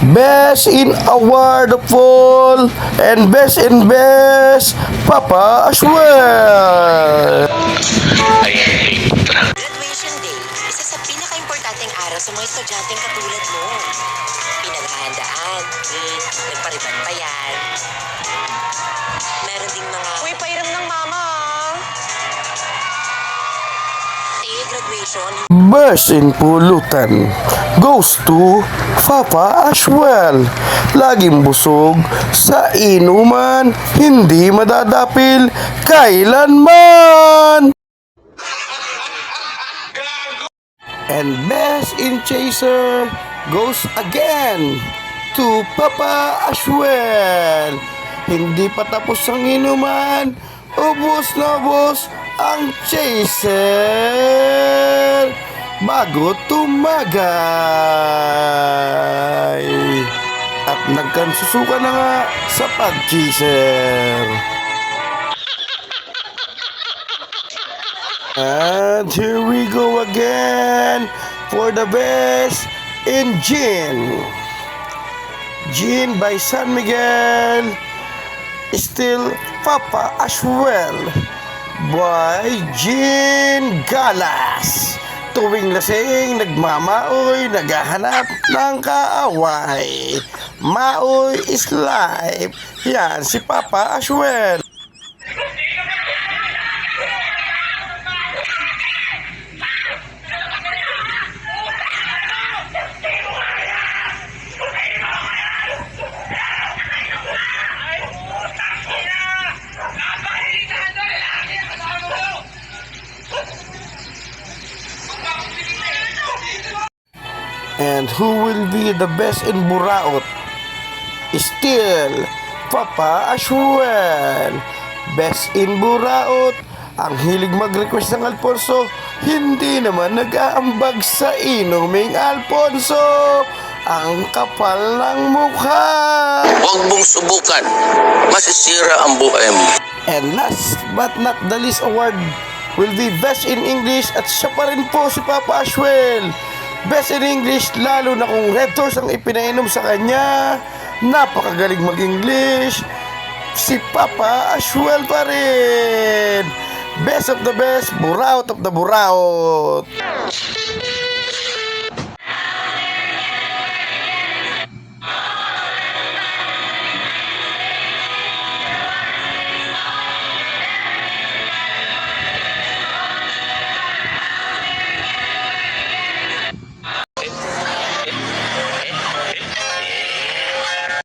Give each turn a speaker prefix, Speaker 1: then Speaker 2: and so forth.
Speaker 1: Best in award of all and best, Papa as well.
Speaker 2: Graduation Day, isa sa pinaka-importanteng araw sa mga estudyanteng katulad mo. Pinaghahandaan, nagpariban pa yan. Meron ding mga, uy, pairam ng mama. Graduation.
Speaker 1: Best in pulutan goes to Papa as well. Laging busog sa inuman, hindi madadapil kailanman. And best in chaser goes again to Papa as well. Hindi pa tapos ang inuman, ubos na ubos ang chaser bago tumagay. At nagkansusuka na nga sa pag-chaser. And here we go again for the best in gin. Gin by San Miguel. Still Papa as well by Gin Galas. Tuwing lasing, nagmamaoy, naghahanap ng kaaway. Maoy is life. Yan si Papa as well. And who will be the best in Buraot? Still, Papa as well. Best in Buraot. Ang hilig mag-request ng Alfonso, hindi naman nag-aambag sa inuming Alfonso. Ang kapal ng mukha.
Speaker 3: Huwag mong subukan. Masisira ang buhay mo.
Speaker 1: And last but not the least award will be Best in English at siya pa rin po si Papa as well. Best in English, lalo na kung Red Horse ang ipinainom sa kanya. Napakagaling mag-English. Si Papa as well pa rin. Best of the best, Buraot of the Buraot.